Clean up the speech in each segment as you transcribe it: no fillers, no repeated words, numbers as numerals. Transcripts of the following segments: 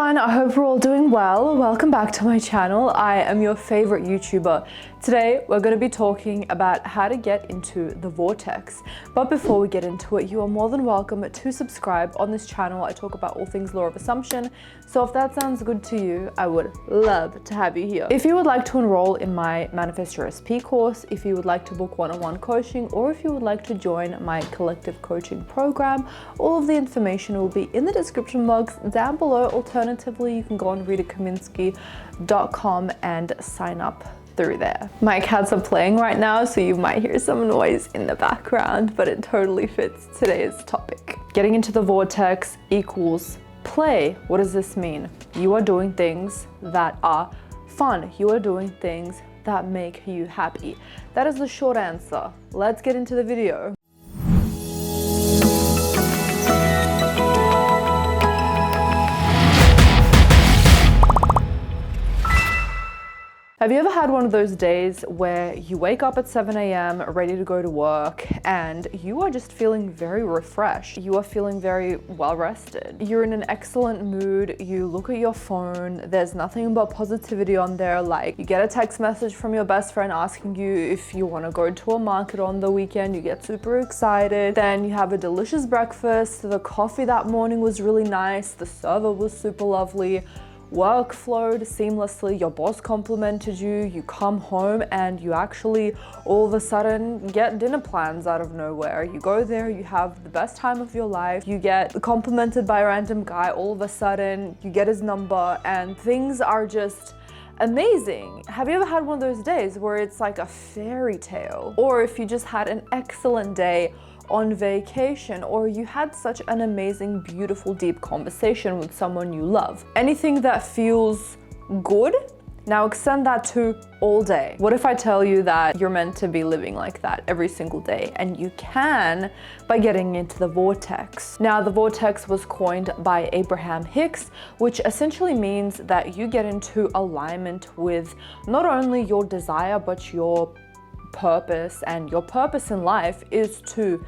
everyone, I hope we're all doing well. Welcome back to my channel. I am your favorite YouTuber. Today, we're going to be talking about how to get into the vortex. But before we get into it, you are more than welcome to subscribe. On this channel, I talk about all things law of assumption. So if that sounds good to you, I would love to have you here. If you would like to enroll in my Manifest Your SP course, if you would like to book one-on-one coaching, or if you would like to join my collective coaching program, all of the information will be in the description box down below. Alternatively, you can go on RitaKaminski.com and sign up through there. My cats are playing right now, so you might hear some noise in the background, but it totally fits today's topic. Getting into the vortex equals play. What does this mean? You are doing things that are fun. You are doing things that make you happy. That is the short answer. Let's get into the video. Have you ever had one of those days where you wake up at 7 a.m. ready to go to work and you are just feeling very refreshed? You are feeling very well rested. You're in an excellent mood. You look at your phone. There's nothing but positivity on there. Like, you get a text message from your best friend asking you if you want to go to a market on the weekend. You get super excited. Then you have a delicious breakfast. The coffee that morning was really nice. The server was super lovely. Work flowed seamlessly, your boss complimented you, you come home and you actually all of a sudden get dinner plans out of nowhere. You go there, you have the best time of your life, you get complimented by a random guy, all of a sudden you get his number and things are just amazing. Have you ever had one of those days where it's like a fairy tale? Or if you just had an excellent day on vacation, or you had such an amazing, beautiful, deep conversation with someone you love. Anything that feels good, now extend that to all day. What if I tell you that you're meant to be living like that every single day? And you can by getting into the vortex. Now, the vortex was coined by Abraham Hicks, which essentially means that you get into alignment with not only your desire, but your purpose, and your purpose in life is to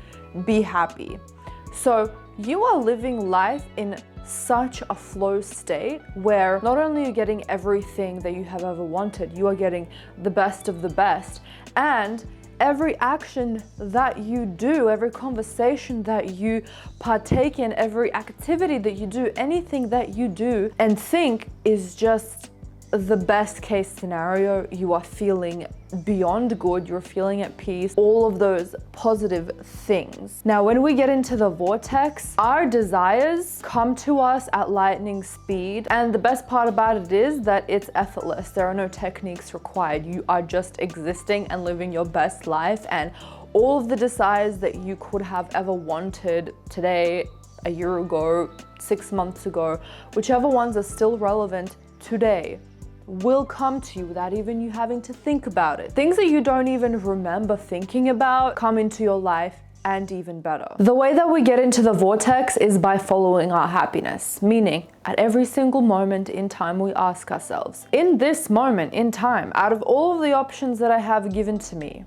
be happy. So you are living life in such a flow state where not only are you getting everything that you have ever wanted, you are getting the best of the best, and every action that you do, every conversation that you partake in, every activity that you do, anything that you do and think is just the best case scenario. You are feeling beyond good, you're feeling at peace, all of those positive things. Now, when we get into the vortex, our desires come to us at lightning speed. And the best part about it is that it's effortless. There are no techniques required. You are just existing and living your best life. And all of the desires that you could have ever wanted today, a year ago, 6 months ago, whichever ones are still relevant today, will come to you without even you having to think about it. Things that you don't even remember thinking about come into your life, and even better. The way that we get into the vortex is by following our happiness, meaning at every single moment in time we ask ourselves, in this moment in time, out of all of the options that I have given to me,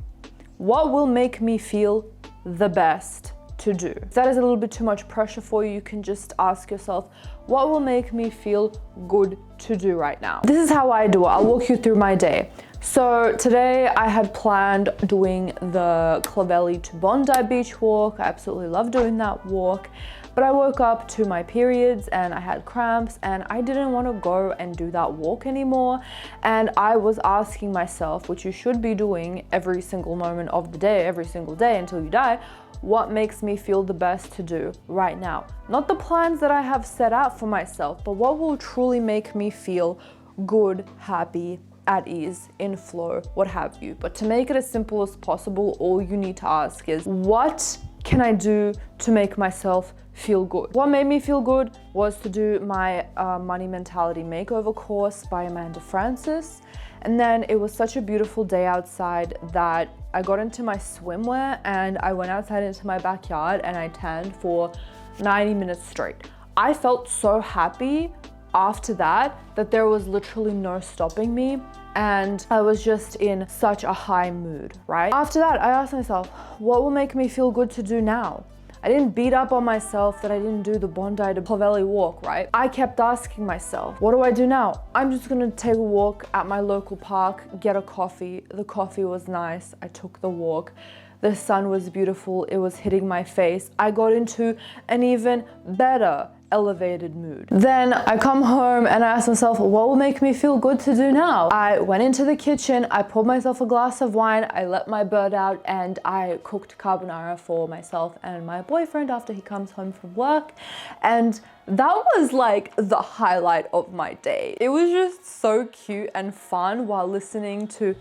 what will make me feel the best to do? If that is a little bit too much pressure for you, you can just ask yourself, what will make me feel good to do right now? This is how I do it. I'll walk you through my day. So today I had planned doing the Clovelly to Bondi beach walk. I absolutely love doing that walk, but I woke up to my periods and I had cramps and I didn't want to go and do that walk anymore. And I was asking myself, which you should be doing every single moment of the day, every single day until you die, what makes me feel the best to do right now? Not the plans that I have set out for myself, but what will truly make me feel good, happy, at ease, in flow, what have you. But to make it as simple as possible, all you need to ask is, what can I do to make myself feel good? What made me feel good was to do my Money Mentality Makeover course by Amanda Francis. And then it was such a beautiful day outside that I got into my swimwear and I went outside into my backyard and I tanned for 90 minutes straight. I felt so happy after that there was literally no stopping me, and I was just in such a high mood, right? After that, I asked myself, what will make me feel good to do now? I didn't beat up on myself that I didn't do the Bondi to Clovelly walk, right? I kept asking myself, what do I do now? I'm just gonna take a walk at my local park, get a coffee. The coffee was nice. I took the walk. The sun was beautiful. It was hitting my face. I got into an even better elevated mood. Then I come home and I ask myself, what will make me feel good to do now? I went into the kitchen, I poured myself a glass of wine, I let my bird out, and I cooked carbonara for myself and my boyfriend after he comes home from work. And that was like the highlight of my day. It was just so cute and fun while listening to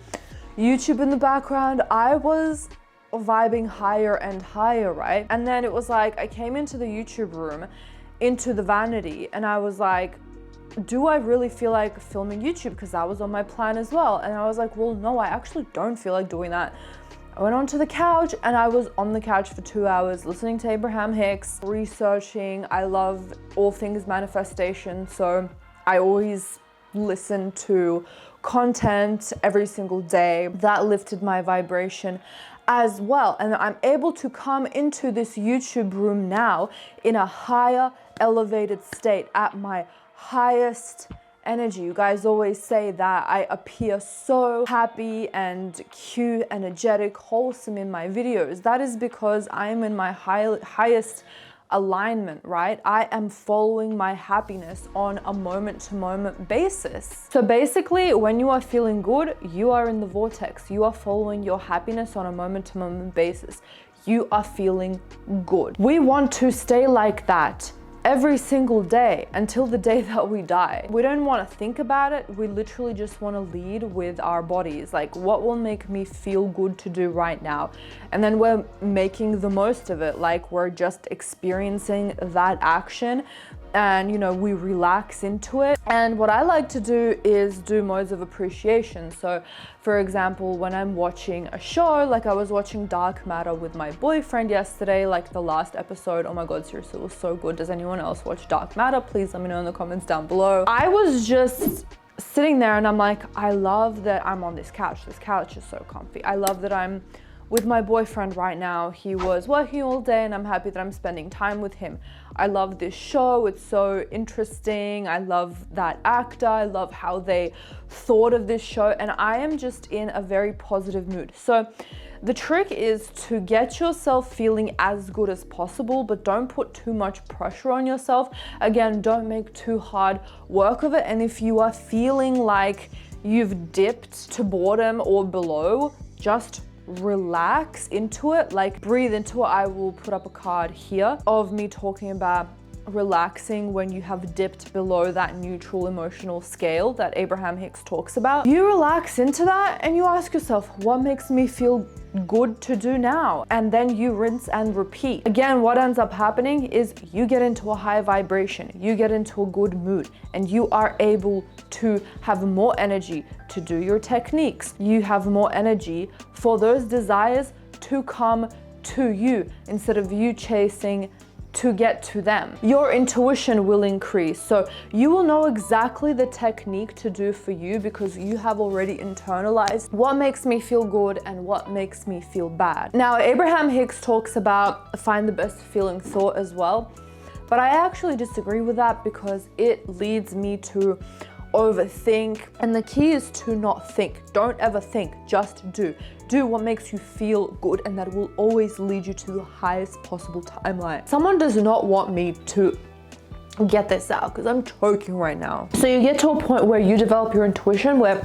YouTube in the background. I was vibing higher and higher, right? And then it was like, I came into the YouTube room, into the vanity, and I was like, do I really feel like filming YouTube? Because that was on my plan as well. And I was like, well, no, I actually don't feel like doing that. I went onto the couch and I was on the couch for 2 hours listening to Abraham Hicks, researching. I love all things manifestation, so I always listen to content every single day. That lifted my vibration as well. And I'm able to come into this YouTube room now in a higher elevated state at my highest energy. You guys always say that I appear so happy and cute, energetic, wholesome in my videos. That is because I'm in my highest alignment, right? I am following my happiness on a moment-to-moment basis. So basically, when you are feeling good, you are in the vortex. You are following your happiness on a moment-to-moment basis. You are feeling good. We want to stay like that every single day until the day that we die. We don't want to think about it. We literally just want to lead with our bodies. Like, what will make me feel good to do right now? And then we're making the most of it. Like, we're just experiencing that action and, you know, we relax into it. And what I like to do is do modes of appreciation. So for example, when I'm watching a show, like I was watching Dark Matter with my boyfriend yesterday, like the last episode. Oh my God, seriously, it was so good. Does anyone else watch Dark Matter? Please let me know in the comments down below. I was just sitting there and I'm like, I love that I'm on this couch. This couch is so comfy. I love that I'm with my boyfriend right now. He was working all day and I'm happy that I'm spending time with him. I love this show. It's so interesting. I love that actor. I love how they thought of this show, and I am just in a very positive mood. So the trick is to get yourself feeling as good as possible, but don't put too much pressure on yourself. Again, don't make too hard work of it. And if you are feeling like you've dipped to boredom or below, just relax into it, like breathe into it. I will put up a card here of me talking about relaxing when you have dipped below that neutral emotional scale that Abraham Hicks talks about. You relax into that and you ask yourself, what makes me feel good to do now? And then you rinse and repeat. Again, what ends up happening is you get into a high vibration, you get into a good mood, and you are able to have more energy to do your techniques. You have more energy for those desires to come to you instead of you chasing to get to them. Your intuition will increase. So you will know exactly the technique to do for you because you have already internalized what makes me feel good and what makes me feel bad. Now, Abraham Hicks talks about find the best feeling thought as well, but I actually disagree with that because it leads me to overthink. And the key is to not think. Don't ever think, just do. Do what makes you feel good, and that will always lead you to the highest possible timeline. Someone does not want me to get this out because I'm choking right now. So you get to a point where you develop your intuition where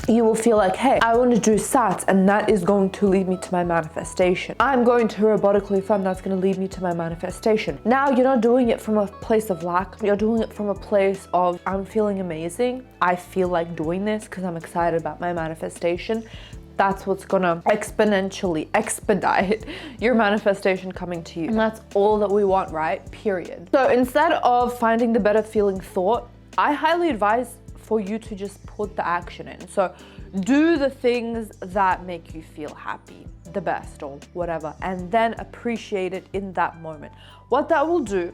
you will feel like, hey, I want to do sats, and that is going to lead me to my manifestation. I'm going to robotically fund, that's going to lead me to my manifestation. Now you're not doing it from a place of lack. You're doing it from a place of, I'm feeling amazing. I feel like doing this because I'm excited about my manifestation. That's what's gonna exponentially expedite your manifestation coming to you. And that's all that we want, right? Period. So instead of finding the better feeling thought, I highly advise for you to just put the action in. So do the things that make you feel happy, the best or whatever, and then appreciate it in that moment. What that will do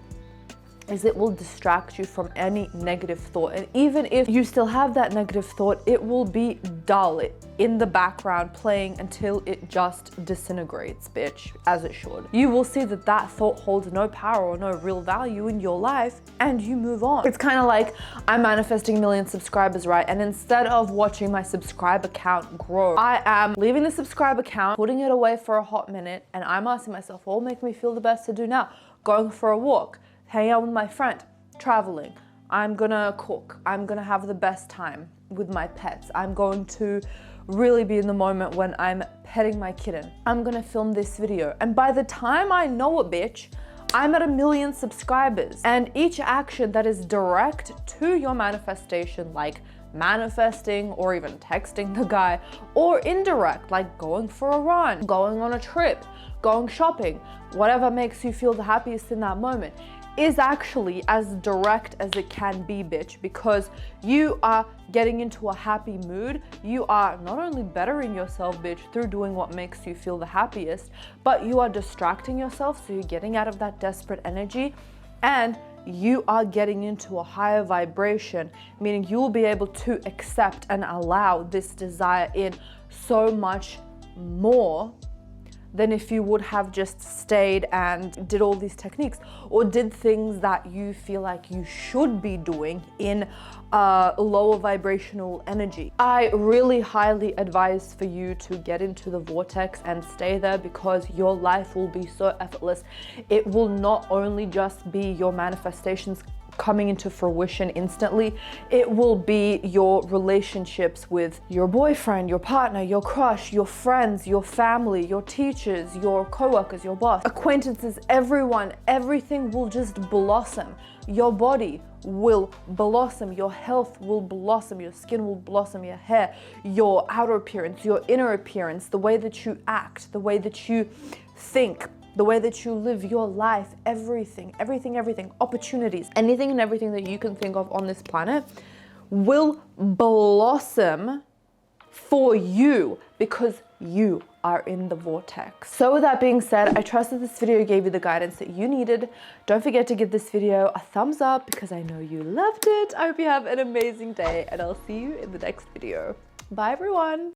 is it will distract you from any negative thought. And even if you still have that negative thought, it will be dull in the background playing until it just disintegrates, bitch, as it should. You will see that that thought holds no power or no real value in your life, and you move on. It's kind of like I'm manifesting 1 million subscribers, right? And instead of watching my subscriber count grow, I am leaving the subscriber count, putting it away for a hot minute, and I'm asking myself, what will make me feel the best to do now? Going for a walk, hanging out with my friend, traveling. I'm gonna cook. I'm gonna have the best time with my pets. I'm going to really be in the moment when I'm petting my kitten. I'm gonna film this video. And by the time I know it, bitch, I'm at 1 million subscribers. And each action that is direct to your manifestation, like manifesting or even texting the guy, or indirect, like going for a run, going on a trip, going shopping, whatever makes you feel the happiest in that moment, is actually as direct as it can be, bitch, because you are getting into a happy mood. You are not only bettering yourself, bitch, through doing what makes you feel the happiest, but you are distracting yourself, so you're getting out of that desperate energy, and you are getting into a higher vibration, meaning you will be able to accept and allow this desire in so much more than if you would have just stayed and did all these techniques or did things that you feel like you should be doing in lower vibrational energy. I really highly advise for you to get into the vortex and stay there, because your life will be so effortless. It will not only just be your manifestations coming into fruition instantly, it will be your relationships with your boyfriend, your partner, your crush, your friends, your family, your teachers, your co-workers, your boss, acquaintances, everyone. Everything will just blossom. Your body will blossom, your health will blossom, your skin will blossom, your hair, your outer appearance, your inner appearance, the way that you act, the way that you think, the way that you live your life, everything, opportunities, anything and everything that you can think of on this planet will blossom for you, because you are in the vortex. So with that being said, I trust that this video gave you the guidance that you needed. Don't forget to give this video a thumbs up, because I know you loved it. I hope you have an amazing day, and I'll see you in the next video. Bye everyone.